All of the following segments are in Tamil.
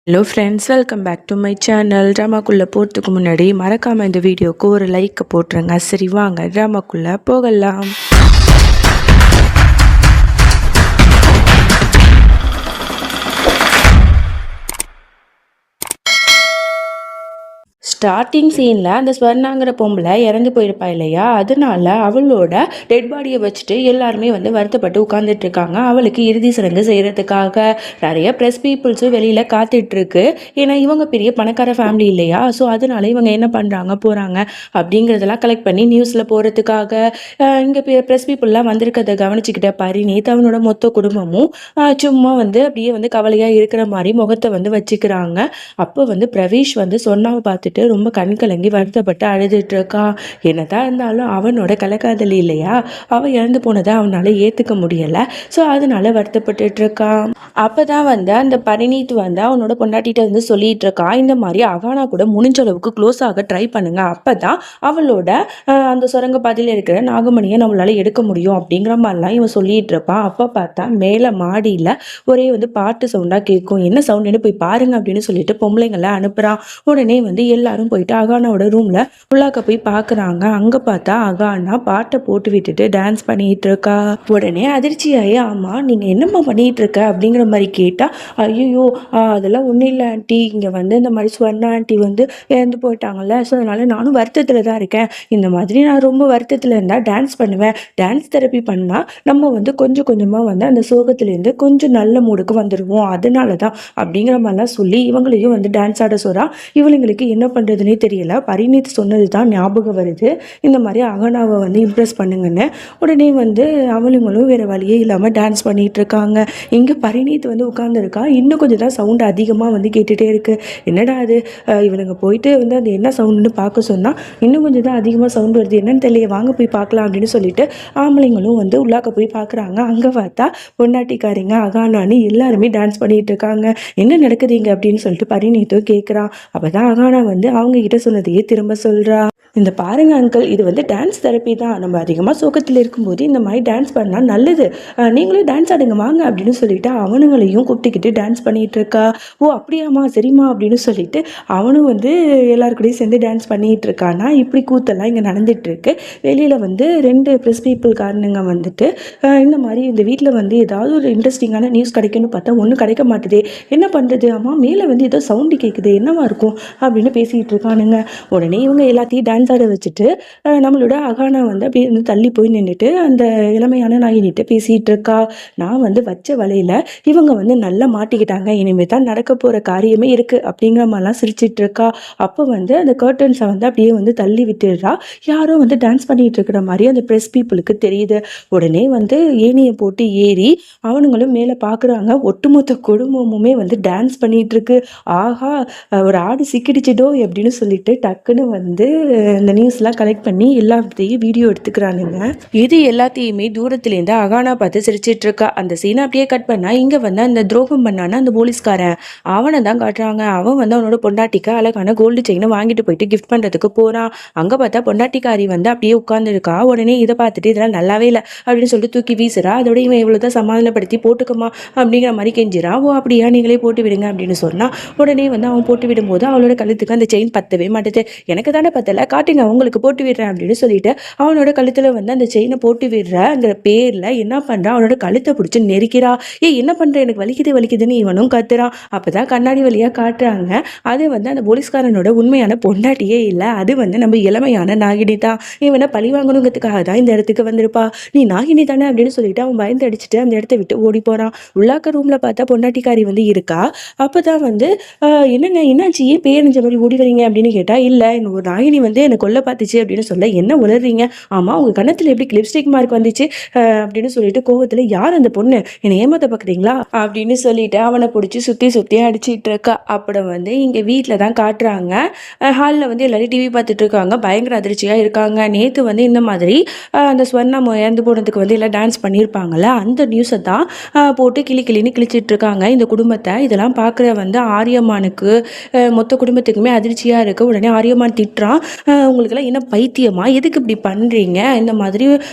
Hello friends, welcome back to my channel. ட்ராமாக்குள்ளே போகிறதுக்கு முன்னாடி மறக்காமல் இந்த வீடியோவுக்கு ஒரு லைக் போட்டுருங்க. சரி வாங்க ட்ராமாக்குள்ளே போகலாம். ஸ்டார்டிங் சீனில் அந்த ஸ்வர்ணாங்கிற பொம்பளை இறந்து போயிருப்பா இல்லையா, அதனால அவளோட டெட் பாடியை வச்சுட்டு எல்லாருமே வருத்தப்பட்டு உட்காந்துட்டு இருக்காங்க. அவளுக்கு இறுதி சடங்கு செய்கிறதுக்காக நிறைய ப்ரெஸ் பீப்புள்ஸும் வெளியில் காத்துட்ருக்கு. ஏன்னா இவங்க பெரிய பணக்கார ஃபேமிலி இல்லையா, ஸோ அதனால இவங்க என்ன பண்ணுறாங்க போகிறாங்க அப்படிங்கிறதெல்லாம் கலெக்ட் பண்ணி நியூஸில் போகிறதுக்காக இங்கே ப்ரெஸ் பீப்புளெலாம் வந்திருக்கிறத கவனிச்சுக்கிட்ட பரிணீத் அவனோட மொத்த குடும்பமும் சும்மா அப்படியே கவலையாக இருக்கிற மாதிரி முகத்தை வச்சுக்கிறாங்க. அப்போ பிரவீஷ் சொன்னாவை பார்த்துட்டு ரொம்ப கண் கலங்கி வருத்தப்பட்டு அழுதுட்டு இருக்கான். என்னதான் இருந்தாலும் அவனோட கலக்காதலி இல்லையா, அவன் இறந்து போனதை அவனால ஏத்துக்க முடியல. ஸோ அதனால வருத்தப்பட்டு இருக்கான். அப்பதான் அந்த பரிணீத் அவனோட பொண்டாட்டிட்ட சொல்லிட்டு இருக்கான், இந்த மாதிரி அகானா கூட முடிஞ்ச அளவுக்கு க்ளோஸ் ஆக ட்ரை பண்ணுங்க, அப்பதான் அவளோட அந்த சுரங்க பாதையில் இருக்கிற நாகமணியை நம்மளால எடுக்க முடியும் அப்படிங்கிற மாதிரிலாம் இவன் சொல்லிட்டு இருப்பான். அப்ப பார்த்தா மேல மாடியில ஒரே பாட்டு சவுண்டா கேட்கும். என்ன சவுண்டுன்னு போய் பாருங்க அப்படின்னு சொல்லிட்டு பொம்பளைங்களை அனுப்புறான். உடனே எல்லாரும் போயிட்டு அகானாவோட ரூம்ல உள்ளாக்க போய் பாக்குறாங்க. அங்க பார்த்தா அகானா பாட்டை போட்டு விட்டுட்டு டான்ஸ் பண்ணிட்டு இருக்கா. உடனே அதிர்ச்சியாயி, ஆமா நீங்க என்னம்மா பண்ணிட்டு இருக்க அப்படிங்கிற மாதிரி கேட்டா, ஐயோ அதெல்லாம் ஒன்றும் இல்லை ஆண்டி, இங்க இந்த மாதிரி ஸ்வர்ணா ஆண்டி இறந்து போயிட்டாங்கல்ல, ஸோ அதனால நானும் வருத்தத்துல தான் இருக்கேன். இந்த மாதிரி நான் ரொம்ப வருத்தத்துல இருந்தா டான்ஸ் பண்ணுவேன். டான்ஸ் தெரப்பி பண்ணா நம்ம கொஞ்சம் கொஞ்சமா அந்த சோகத்திலேருந்து கொஞ்சம் நல்ல மூடுக்கு வந்துடுவோம், அதனால தான் அப்படிங்கிற மாதிரிலாம் சொல்லி இவங்களையும் டான்ஸ் ஆட சொல்றா. இவளுங்களுக்கு என்ன பண்றதுன்னே தெரியல. பரிணீத் சொன்னது தான் ஞாபகம் வருது, இந்த மாதிரி அகனாவை இம்ப்ரெஸ் பண்ணுங்கன்னு. உடனே அவளுங்களும் வேற வழியே இல்லாம டான்ஸ் பண்ணிட்டு இருக்காங்க. இங்க பரிணீத் உட்கார்ந்துருக்கா. இன்னும் கொஞ்சம் தான் சவுண்ட் அதிகமா கேட்டுட்டே இருக்கு. என்னடா அது, இவனுங்க போயிட்டு அது என்ன சவுண்டுன்னு பார்க்க சொன்னா இன்னும் கொஞ்சம் தான் அதிகமா சவுண்ட் வருது, என்னன்னு தெரியல, வாங்க போய் பார்க்கலாம் அப்படின்னு சொல்லிட்டு ஆம்பளைங்களும் உள்ளாக்க போய் பார்க்குறாங்க. அங்க பார்த்தா பொண்டாட்டிக்காரிங்க அகானான்னு எல்லாருமே டான்ஸ் பண்ணிட்டு இருக்காங்க. என்ன நடக்குதுங்க அப்படின்னு சொல்லிட்டு பரிணீத்தும் கேட்குறான். அப்பதான் அகானா அவங்க கிட்ட சொன்னதையே திரும்ப சொல்றா. இந்த பாருங்க அங்கிள், இது டான்ஸ் தெரப்பி தான். நம்ம அதிகமாக சோகத்தில் இருக்கும்போது இந்த மாதிரி டான்ஸ் பண்ணால் நல்லது, நீங்களும் டான்ஸ் ஆடுங்க வாங்க அப்படின்னு சொல்லிட்டு அவனுங்களையும் கூப்பிட்டுக்கிட்டு டான்ஸ் பண்ணிட்டு இருக்கா. ஓ அப்படியாம்மா, சரிம்மா அப்படின்னு சொல்லிட்டு அவனும் எல்லாருக்கூடையும் சேர்ந்து டான்ஸ் பண்ணிட்டு இருக்கானா. இப்படி கூத்தெல்லாம் இங்கே நடந்துட்டு இருக்கு. வெளியில் ரெண்டு ப்ரெஸ் பீப்புள் காரணங்க இந்த மாதிரி இந்த வீட்டில் ஏதாவது ஒரு இன்ட்ரெஸ்டிங்கான நியூஸ் கிடைக்குன்னு பார்த்தா ஒன்றும் கிடைக்க மாட்டுதே, என்ன பண்ணுறது, அம்மா மேலே ஏதோ சவுண்டு கேட்குது, என்னவா இருக்கும் அப்படின்னு பேசிகிட்டு இருக்கானுங்க. உடனே இவங்க எல்லாத்தையும் டான்ஸ் ஆட வச்சுட்டு நம்மளோட அகானா அப்படியே தள்ளி போய் நின்றுட்டு அந்த இளமையான நாயினிட்டு பேசிகிட்டு இருக்கா. நான் வச்ச வலையில் இவங்க நல்லா மாட்டிக்கிட்டாங்க, இனிமேல் தான் நடக்க போகிற காரியமே இருக்குது அப்படிங்கிற மாதிரிலாம் சிரிச்சிட்டு இருக்கா. அப்போ அந்த கர்டன்ஸை அப்படியே தள்ளி விட்டுடுறா. யாரோ டான்ஸ் பண்ணிட்டு இருக்கிற மாதிரி அந்த ப்ரெஸ் பீப்புளுக்கு தெரியுது. உடனே ஏனியை போட்டு ஏறி அவனுங்களும் மேலே பார்க்குறாங்க. ஒட்டுமொத்த குடும்பமுமே டான்ஸ் பண்ணிட்டு இருக்கு. ஆஹா, ஒரு ஆடு சிக்கிடுச்சிடோ அப்படின்னு சொல்லிட்டு டக்குன்னு இந்த நியூஸ்லாம் கலெக்ட் பண்ணி எல்லாத்தையும் வீடியோ எடுத்துக்கிறானுங்க. இது எல்லாத்தையுமே தூரத்துலேருந்து அகானா பார்த்து சிரிச்சிட்டு இருக்கா. அந்த சீனை அப்படியே கட் பண்ணா இங்கே அந்த துரோகம் பண்ணான அந்த போலீஸ்காரன் அவனை தான் காட்டுறாங்க. அவன் அவனோட பொண்டாட்டிக்கு அழகான கோல்டு செயினை வாங்கிட்டு போயிட்டு கிஃப்ட் பண்ணுறதுக்கு போகிறான். அங்கே பார்த்தா பொண்டாட்டிக்காரி அப்படியே உட்காந்துருக்கா. உடனே இதை பார்த்துட்டு இதெல்லாம் நல்லாவே இல்லை அப்படின்னு சொல்லிட்டு தூக்கி வீசுறா. அதோட இவன் இவ்வளோதான் சமாதானப்படுத்தி போட்டுக்கமா அப்படிங்கிற மாதிரி கெஞ்சிரான். ஓ அப்படியா, நீங்களே போட்டு விடுங்க அப்படின்னு சொன்னா. உடனே அவன் போட்டு விடும்போது அவளோட கழுத்துக்கு அந்த செயின் பத்தவே மாட்டேது. எனக்கு தானே பத்தலை, காட்டுங்க உங்களுக்கு போட்டு விடுறேன் அப்படின்னு சொல்லிட்டு அவனோட கழுத்தில் அந்த செயினை போட்டு விடுறங்கிற பேரில் என்ன பண்ணுறான், அவனோட கழுத்தை பிடிச்சி நெரிக்கிறா. என்ன பண்ணுற, எனக்கு வலிக்குதுன்னு இவனும் கத்துறான். அப்போ தான் கண்ணாடி வழியாக காட்டுறாங்க. அது அந்த போலீஸ்காரனோட உண்மையான பொண்டாட்டியே இல்லை, அது நம்ம இளமையான நாகினி தான். இவனை பழி வாங்கணுங்கிறதுக்காக தான் இந்த இடத்துக்கு வந்திருப்பா. நீ நாகினி தானே அப்படின்னு சொல்லிட்டு அவன் பயந்து அடிச்சுட்டு அந்த இடத்த விட்டு ஓடி போகிறான். உள்ளாக்க ரூமில் பார்த்தா பொண்டாட்டிக்காரி இருக்கா. அப்போ தான் என்னங்க என்னாச்சு, ஏன் பேரஞ்ச மாதிரி ஓடி வரீங்க அப்படின்னு கேட்டால், இல்லை ஒரு நாகினி என்னை கொல்ல பார்த்துச்சு அப்படின்னு சொல்ல, என்ன உளறீங்க, ஆமாம் உங்கள் கன்னத்தில் எப்படி கிளிப்ஸ்டிக் மார்க் வந்துச்சு அப்படின்னு சொல்லிட்டு கோவத்தில், யார் அந்த பொண்ணு, என்னை ஏமாத்த பார்க்குறீங்களா அப்படின்னு சொல்லிட்டு அவனை பிடிச்சி சுற்றி அடிச்சிட்டு இருக்கா. அப்புறம் இங்கே வீட்டில் தான் காட்டுறாங்க. ஹாலில் எல்லாரும் டிவி பார்த்துட்டு இருக்காங்க, பயங்கர அதிர்ச்சியாக இருக்காங்க. நேற்று இந்த மாதிரி அந்த ஸ்வர்ணா இறந்து போனதுக்கு எல்லாம் டான்ஸ் பண்ணியிருப்பாங்கல்ல, அந்த நியூஸை தான் போட்டு கிளின்னு கிழிச்சிட்டு இருக்காங்க இந்த குடும்பத்தை. இதெல்லாம் பார்க்குற ஆரியம்மானுக்கு மொத்த குடும்பத்துக்குமே அதிர்ச்சி அதிர்ச்சியாக இருக்குது. உடனே ஆரியமான் திட்டுறான், உங்களுக்கெல்லாம் என்ன பைத்தியமா, எதுக்கு இப்படி பண்ணுறீங்க இந்த மாதிரி?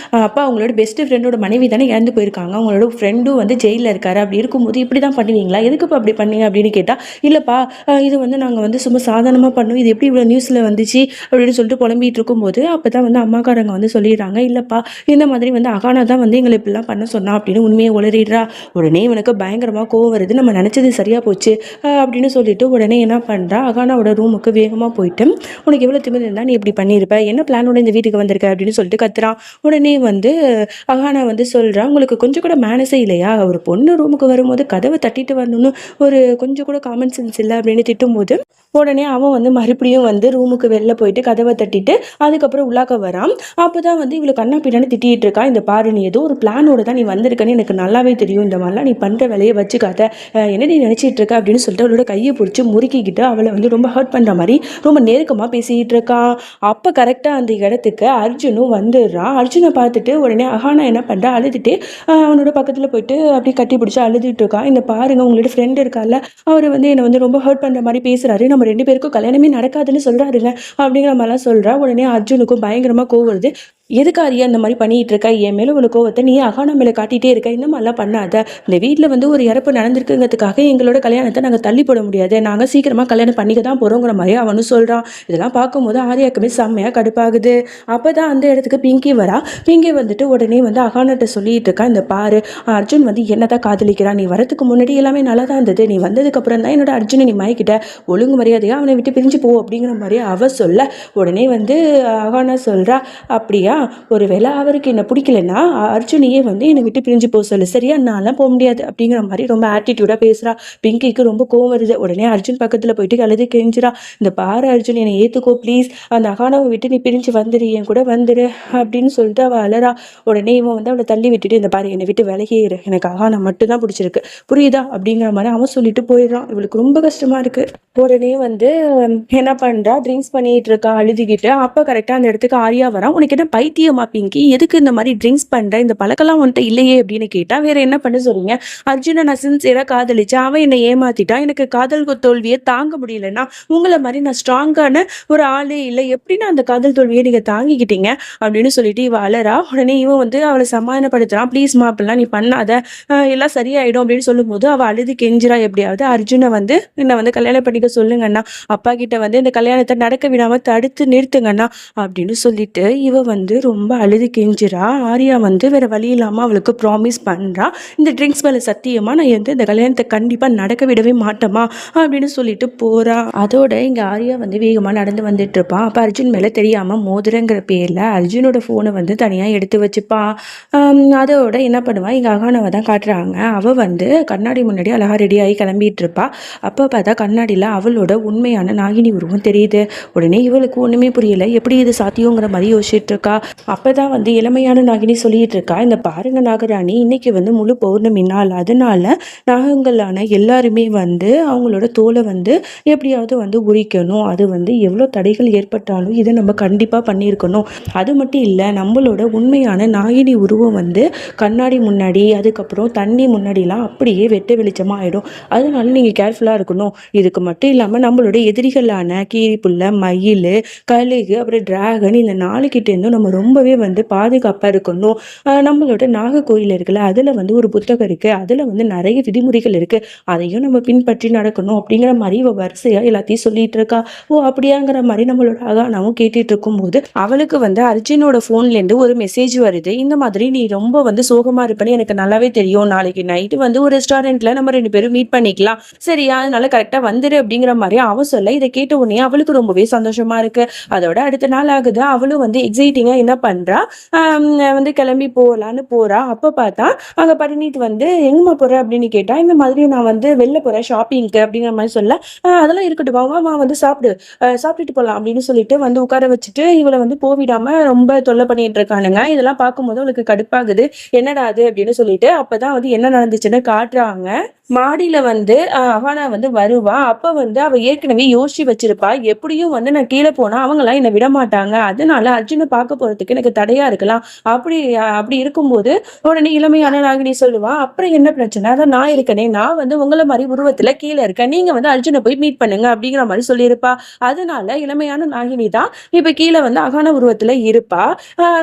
அப்பா அவங்களோட பெஸ்ட் ஃப்ரெண்டோட மனைவி தானே இறந்து போயிருக்காங்க, உங்களோட ஃப்ரெண்டும் வந்து ஜெயிலில் இருக்காரு, அப்படி இருக்கும்போது இப்படி தான் பண்ணுவீங்களா, எதுக்குப்பா அப்படி பண்ணீங்க அப்படின்னு கேட்டால், இல்லைப்பா இது வந்து நாங்கள் வந்து சும்மா சாதாரணமாக பண்ணோம், இது எப்படி இவ்வளோ நியூஸில் வந்துச்சு அப்படின்னு சொல்லிட்டு புலம்பிகிட்டு இருக்கும்போது அப்போ தான் வந்து அம்மாக்காரங்க வந்து சொல்லிடுறாங்க, இல்லைப்பா இந்த மாதிரி வந்து அகானா தான் வந்து எங்களை இப்படிலாம் பண்ண சொன்னா அப்படின்னு உண்மையை உளறிடுறா. உடனே இவனுக்கு பயங்கரமாக கோவம் வருது, நம்ம நினச்சது சரியாக போச்சு அப்படின்னு சொல்லிட்டு உடனே என்ன பண்ணுறா, அகானாவோட ரூமுக்கு வேகமாக போயிட்டு, உனக்கு எவ்வளோ திமிரு இருந்தால் நீ இப்படி பண்ணியிருப்ப, என்ன பிளானோட இந்த வீட்டுக்கு வந்திருக்க அப்படின்னு சொல்லிட்டு கத்துறான். உடனே வந்து அகானா வந்து சொல்கிறா, உங்களுக்கு கொஞ்சம் கூட மேனஸே இல்லையா, ஒரு பொண்ணு ரூமுக்கு வரும்போது கதவை தட்டிட்டு வரணும்னு ஒரு கொஞ்சம் கூட காமன் சென்ஸ் இல்லை அப்படின்னு திட்டும்போது உடனே அவன் வந்து மறுபடியும் வந்து ரூமுக்கு வெளில போயிட்டு கதவை தட்டிட்டு அதுக்கப்புறம் உள்ளாக்க வரான். அப்போ தான் வந்து இவளை கண்ணா பின்னான்னு திட்டிகிட்டு இருக்கா, இந்த பாரு நீ ஏதோ ஒரு பிளானோட தான் நீ வந்திருக்கன்னு எனக்கு நல்லாவே தெரியும், இந்த மாதிரிலாம் நீ பண்ணுற வேலையை வச்சுக்காத, என்ன நீ நினச்சிட்டு இருக்க அப்படின்னு சொல்லிட்டு அவளோட கையை பிடிச்சி முறுக்கிக்கிட்டு அவளை வந்து ரொம்ப ஹர்ட் பண்ணுற மாதிரி ரொம்ப நெருக்கமாக பேசிக்கிட்டு இருக்கான். அப்போ கரெக்டாக அந்த இடத்துக்கு அர்ஜுனும் வந்துடுறான். அர்ஜுனை பார்த்துட்டு உடனே அகானா என்ன பண்ணுறா, அழுதுட்டு அவனோட பக்கத்தில் போயிட்டு அப்படியே கட்டி பிடிச்சி அழுதுட்டு இருக்கான். இந்த பாருங்க உங்களோட ஃப்ரெண்டு இருக்கால, அவர் வந்து என்னை வந்து ரொம்ப ஹர்ட் பண்ணுற மாதிரி பேசுகிறாரு, நம்ம 2 பேருக்கும் கல்யாணமே நடக்காதுன்னு சொல்கிறாருங்க அப்படிங்கிற மாதிரிலாம் சொல்கிறா. உடனே அர்ஜுனுக்கும் பயங்கரமாக கோவம் வருது. எதுக்கு ஆரியா இந்த மாதிரி பண்ணிகிட்டு இருக்க, என் மேலே உள்ள கோவத்தை நீ அகானா மேலே காட்டிகிட்டே இருக்க, இந்த மாதிரிலாம் பண்ணாத, இந்த வீட்டில் வந்து ஒரு இறப்பு நடந்திருக்குங்கிறதுக்காக எங்களோட கல்யாணத்தை நாங்கள் தள்ளி போட முடியாது, நாங்கள் சீக்கிரமாக கல்யாணம் பண்ணிக்க தான் போகிறோங்கிற மாதிரி அவனும் சொல்கிறான். இதெல்லாம் பார்க்கும்போது ஆரியாக்குமே செம்மையாக கடுப்பாகுது. அப்போ தான் அந்த இடத்துக்கு பிங்கி வரா. பிங்கி வந்துட்டு உடனே வந்து அகானாட்ட சொல்லிட்டு இருக்கா, இந்த பாரு அர்ஜுன் வந்து என்ன தான் காதலிக்கிறான், நீ வரதுக்கு முன்னாடி எல்லாமே நல்லா தான் இருந்தது, நீ வந்ததுக்கப்புறம் தான் என்னோட அர்ஜுனை நீ மயக்கிட்ட, ஒழுங்கு மரியாதையாக அவனை விட்டு பிரிஞ்சு போ அப்படிங்கிற மாதிரி அவ சொல்ல, உடனே வந்து அகானா சொல்கிறா, அப்படியா ஒருவேளை அவருக்கு என்ன பிடிக்கலன்னா அர்ஜுனையே வந்து என்னை விட்டு பிரிஞ்சு போக சொல்லு, சரியா, நான்லாம் போக முடியாது அப்படிங்கிற மாதிரி ரொம்ப ஆட்டிடியூடாக பேசுகிறா. பிங்கிக்கு ரொம்ப கோவம் வருது. உடனே அர்ஜுன் பக்கத்தில் போயிட்டு அழுது கெஞ்சிரா, இந்த பாரு அர்ஜுன் என்னை ஏற்றுக்கோ ப்ளீஸ், அந்த அகானாவை விட்டு நீ பிரிஞ்சு வந்துரு, என் கூட வந்துரு அப்படின்னு சொல்லிட்டு அவள் அழறா. உடனே இவன் வந்து அவளை தள்ளி விட்டுட்டு, இந்த பாரு என்னை விட்டு விலகிரு, எனக்கு அகானா மட்டும்தான் பிடிச்சிருக்கு, புரியுதா அப்படிங்கிற மாதிரி அவன் சொல்லிட்டு போயிடுறான். இவளுக்கு ரொம்ப கஷ்டமாக இருக்குது. உடனே வந்து என்ன பண்ணுறா, ட்ரிங்க்ஸ் பண்ணிகிட்டு இருக்கா அழுதுகிட்டு. அப்போ கரெக்டாக அந்த இடத்துக்கு ஆரியா வரான். உனக்கு என்ன பைத்தியமா பிங்கி, எதுக்கு இந்த மாதிரி ட்ரிங்க்ஸ் பண்ணுற, இந்த பழக்கெல்லாம் வந்துட்டு இல்லையே அப்படின்னு கேட்டால், வேறு என்ன பண்ண சொல்கிறீங்க, அர்ஜுனை நான் சின்சியராக காதலிச்சேன், அவன் என்னை ஏமாற்றிட்டான், எனக்கு காதல் தோல்வியை தாங்க முடியலன்னா உங்களை மாதிரி நான் ஸ்ட்ராங்கான ஒரு ஆளே இல்லை, எப்படின்னா அந்த காதல் தோல்வியை நீங்கள் தாங்கிக்கிட்டீங்க அப்படின்னு சொல்லிட்டு இவ அலறா. உடனே இவன் வந்து அவளை சமாதானப்படுத்துறான், ப்ளீஸ்மா அப்படிலாம் நீ பண்ணாத, எல்லாம் சரியாயிடும் அப்படின்னு சொல்லும்போது அவள் அழுது கெஞ்சிரா, எப்படியாவது அர்ஜுனை வந்து என்னை வந்து கல்யாணம் பண்ணிக்க சொல்லுங்கண்ணா, அப்பா கிட்ட வந்து இந்த கல்யாணத்தை நடக்க விடாமல் தடுத்து நிறுத்துங்கண்ணா அப்படின்னு சொல்லிட்டு இவ வந்து ரொம்ப அழுது கெஞ்சிரா. ஆரியா வந்து வேற வழி இல்லாமல் அவளுக்கு ப்ராமிஸ் பண்ணுறா, இந்த ட்ரிங்க்ஸ் மேலே சத்தியமா நான் வந்து இந்த கல்யாணத்தை கண்டிப்பாக நடக்க விடவே மாட்டோமா அப்படின்னு சொல்லிட்டு போகிறா. அதோட இங்கே ஆரியா வந்து வேகமாக நடந்து வந்துட்டு இருப்பான். அப்போ அர்ஜுன் மேலே தெரியாமல் மோதிரங்கிற பேரில் அர்ஜுனோட ஃபோனை வந்து தனியாக எடுத்து வச்சுப்பான். அதோட என்ன பண்ணுவான், இங்கே அகானாவை தான் காட்டுறாங்க. அவள் வந்து கண்ணாடி முன்னாடி அழகாக ரெடியாகி கிளம்பிட்டு இருப்பா. அப்போ பார்த்தா கண்ணாடியில் அவளோட உண்மையான நாகினி உருவம் தெரியுது. உடனே இவளுக்கு ஒன்றுமே புரியல, எப்படி இது சாத்தியங்கிற மாதிரி யோசிச்சுட்டு இருக்கா. அப்போ தான் வந்து இளமையான நாகினி சொல்லிட்டு இருக்கா, இந்த பாருங்க நாகராணி, இன்னைக்கு வந்து முழு பௌர்ணமி நாள், அதனால நாகங்களான எல்லாருமே வந்து அவங்களோட தோலை வந்து எப்படியாவது வந்து உரிக்கணும், அது வந்து எவ்வளோ தடைகள் ஏற்பட்டாலும் இதை நம்ம கண்டிப்பாக பண்ணியிருக்கணும். அது மட்டும் இல்லை, நம்மளோட உண்மையான நாகினி உருவம் வந்து கண்ணாடி முன்னாடி அதுக்கப்புறம் தண்ணி முன்னாடிலாம் அப்படியே வெட்ட வெளிச்சமாக ஆகிடும், அதனால நீங்கள் கேர்ஃபுல்லாக இருக்கணும். இதுக்கு மட்டும் இல்லாமல் நம்மளோட எதிரிகளான கீரிப்புள்ள, மயில், கழுகு, அப்புறம் டிராகன், இந்த 4 கிட்டேருந்தும் நம்ம ரொம்பவே வந்து பாதுகாப்பாக இருக்கணும். நம்மளோட நாகர்கோயில் இருக்குல்ல, அதில் வந்து ஒரு புத்தகம் இருக்குது, அதில் வந்து நிறைய விதிமுறைகள் இருக்குது, அதையும் நம்ம பின்பற்றி நடக்கணும் அப்படிங்கிற மாதிரி இவ வரிசையாக எல்லாத்தையும் சொல்லிட்டு இருக்கா. ஓ அப்படியாங்கிற மாதிரி நம்மளோட அகானாவும் கேட்டுட்டு இருக்கும்போது அவளுக்கு வந்து அர்ஜுனோட ஃபோன்லேருந்து ஒரு மெசேஜ் வருது, இந்த மாதிரி நீ ரொம்ப வந்து சோகமாக இருப்பேன்னு எனக்கு நல்லாவே தெரியும், நாளைக்கு நைட்டு வந்து ஒரு ரெஸ்டாரண்ட்டில் நம்ம 2 பேரும் மீட் பண்ணிக்கலாம், சரியா, அதனால கரெக்டாக வந்துரு அப்படிங்கிற மாதிரி அவன் சொல்ல, இதை கேட்ட உடனே அவளுக்கு ரொம்பவே சந்தோஷமா இருக்கு. அதோட அடுத்த நாள் ஆகுது. அவளும் வந்து எக்ஸைட்டிங்கா என்ன பண்றா, வந்து கிளம்பி போகலான்னு போறா. அப்ப பார்த்தா அங்க பரிணீத் வந்து எங்கம்மா போற அப்படின்னு கேட்டா, இந்த மாதிரி நான் வந்து வெளில போறேன் ஷாப்பிங்க்கு அப்படிங்கிற மாதிரி சொல்ல, அதெல்லாம் இருக்கட்டும், வா வந்து சாப்பிட்டுட்டு போகலாம் அப்படின்னு சொல்லிட்டு வந்து உட்கார வச்சுட்டு இவளை வந்து போவிடாம ரொம்ப தொல்லை பண்ணிட்டு இருக்கானுங்க. இதெல்லாம் பார்க்கும்போது அவளுக்கு கடுப்பாகுது, என்னடா அது அப்படின்னு சொல்லிட்டு அப்பதான் வந்து என்ன நடந்துச்சுன்னு காட்டுறாங்க. மாடியில வந்து அஹானா வந்து வருவா. அப்ப வந்து அவ ஏற்கனவே யோசிச்சு வச்சிருப்பா. எப்படியும் வந்து நான் கீழ போனா அவங்கலாம் என்ன விடமாட்டாங்க. அதனால அர்ஜுன பார்க்க போறதுக்கு எனக்கு தடையா இருக்கலாம். அப்படி இருக்கும்போது உடனே இளமையான நாகினி சொல்லுவா, "அப்புறம் என்ன பிரச்சனை? அதான் நான் இருக்கனே. நான் வந்து உங்கள மாரி உருவத்துல கீழ இருக்கேன். நீங்க வந்து அர்ஜுன போய் மீட் பண்ணுங்க." அப்படிங்கிற மாரி சொல்லியிருப்பா. அதனால இளமையான நாகினி தான் இப்ப கீழ வந்து அகானா உருவத்துல இருப்பா.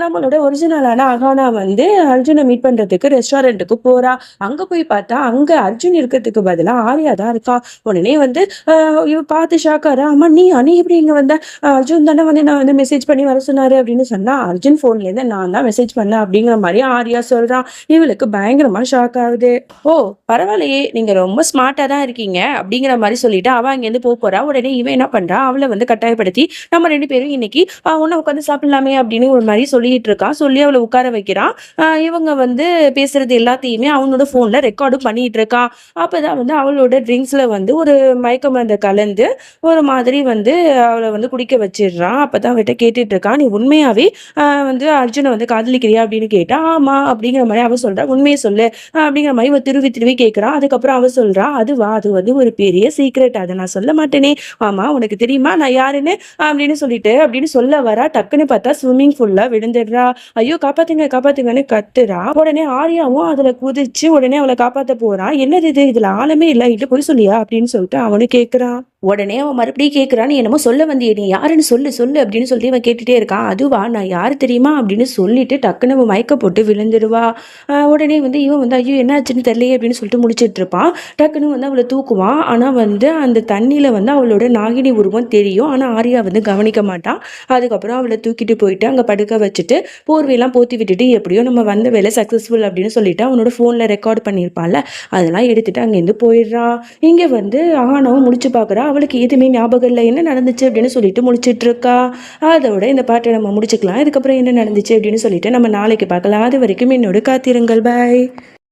நம்மளோட ஒரிஜினலான அகானா வந்து அர்ஜுன மீட் பண்றதுக்கு ரெஸ்டாரண்ட்டுக்கு போறா. அங்க போய் பார்த்தா, அங்க அர்ஜுன் இருக்கிறதுக்கு பதிலா ஆர்யா தான் இருக்கா. உடனே வந்து அ இவ பார்த்து ஷாக் ஆறா. "அம்மா நீயா? நீ எப்படி இங்க வந்த? அர்ஜுன் தானே வந்து நான் வந்து மெசேஜ் பண்ணி வர சொன்னாரு" அப்படின்னு சொன்னா, "அர்ஜுன் ஃபோன்லேருந்து நான் தான் மெசேஜ் பண்ணேன்" அப்படிங்கிற மாரி ஆர்யா சொல்றான். இவளுக்கு பயங்கரமா ஷாக் ஆகுது. "ஓ! பரவாயில்லையே! நீங்க ரொம்ப ஸ்மார்ட்டா தான் இருக்கீங்க" அப்படிங்கிற மாரி சொல்லிட்டு அவ அங்கேருந்து போறா. உடனே இவன் என்ன பண்றான், அவள வந்து கட்டாயப்படுத்தி, "நம்ம 2 பேரும் இன்னைக்கு ஒண்ணா உட்காந்து சாப்பிடலாமே" அப்படின்னு ஒரு மாரி சொல்லிட்டு இருக்கான். சொல்லி அவள உட்கார வைக்கிறான். இவங்க வந்து பேசுறது எல்லாத்தையுமே அவனோட ஃபோன்ல ரெக்கார்டும் பண்ணிட்டு இருக்கான். அப்பதான் வந்து அவளோட ட்ரிங்க்ஸ்ல வந்து ஒரு மயக்க மருந்த கலந்து ஒரு மாதிரி வந்து அவள வந்து குடிக்க வச்சிடுறான். அப்பதான் அவட்ட கேட்டுட்டு இருக்கான், "நீ உண்மையாவே வந்து அர்ஜுன வந்து காதலிக்கிறியா?" அப்படின்னு கேட்டா, "ஆமா" அப்படிங்கிற மாரி அவ சொல்றா. "உண்மைய சொல்லு" அப்படிங்கிற மாரி இவ திருவி திருவி கேட்கிறா. அதுக்கப்புறம் அவ சொல்றா, "அதுவா? அது வந்து ஒரு பெரிய சீக்ரெட். அத நான் சொல்ல மாட்டேனே. ஆமா உனக்கு தெரியுமா நான் யாருன்னு?" அப்படின்னு சொல்லிட்டு அப்படின்னு சொல்ல வரா. டக்குன்னு பார்த்தா ஸ்விம்மிங் பூல்ல விழுந்துடுறா. ஐயோ! காப்பாத்துங்க, காப்பாத்துங்கன்னு கத்துறா. உடனே ஆர்யாவும் அதுல குதிச்சு உடனே அவள காப்பாத்த போறான். "என்னது இது? இதுல ஆழமே இல்ல. என்கிட்ட பொய் சொல்லியா?" அப்படின்னு சொல்லிட்டு அவனும் கேட்கிறான். உடனே அவன் மறுபடியும் கேட்கிறான், "நீ என்னமோ சொல்ல வந்தியே, நீ யாருன்னு சொல்லு சொல்லு" அப்படின்னு சொல்லி இவன் கேட்டுட்டே இருக்கான். "அதுவா? நான் யாரு தெரியுமா?" அப்படின்னு சொல்லிட்டு டக்குன்னு அவன் மயக்கம் போட்டு விழுந்துருவா. உடனே வந்து இவன் வந்து ஐயோ என்னாச்சுன்னு தெரியலையே அப்படின்னு சொல்லிட்டு முழிச்சிட்டு இருப்பான். டக்குன்னு வந்து அவள தூக்குவான். ஆனா வந்து அந்த தண்ணியில வந்து அவளோட நாகினி உருவம் தெரியும். ஆனா ஆர்யா வந்து கவனிக்க மாட்டான். அதுக்கப்புறம் அவள தூக்கிட்டு போயிட்டு அங்க படுக்க வச்சுட்டு போர்வையெல்லாம் போத்தி விட்டுட்டு, எப்படியோ நம்ம வந்த வேலை சக்சஸ்ஃபுல் அப்படின்னு சொல்லிட்டு அவனோட ஃபோன்ல ரெக்கார்ட் பண்ணியிருப்பான்ல, அதெல்லாம் எடுத்துட்டு அங்கேருந்து போயிடுறான். இங்க வந்து ஆணவம் முழிச்சு பார்க்குறா. அவளுக்கு எதுவுமே ஞாபகம் இல்ல. என்ன நடந்துச்சு அப்படின்னு சொல்லிட்டு முழிச்சிட்டு இருக்கா. அதோட இந்த பாட்ட நம்ம முடிச்சுக்கலாம். இதுக்கப்புறம் என்ன நடந்துச்சு அப்படின்னு சொல்லிட்டு நம்ம நாளைக்கு பார்க்கலாம். அது வரைக்கும் என்னோட காத்திருங்கள். பாய்.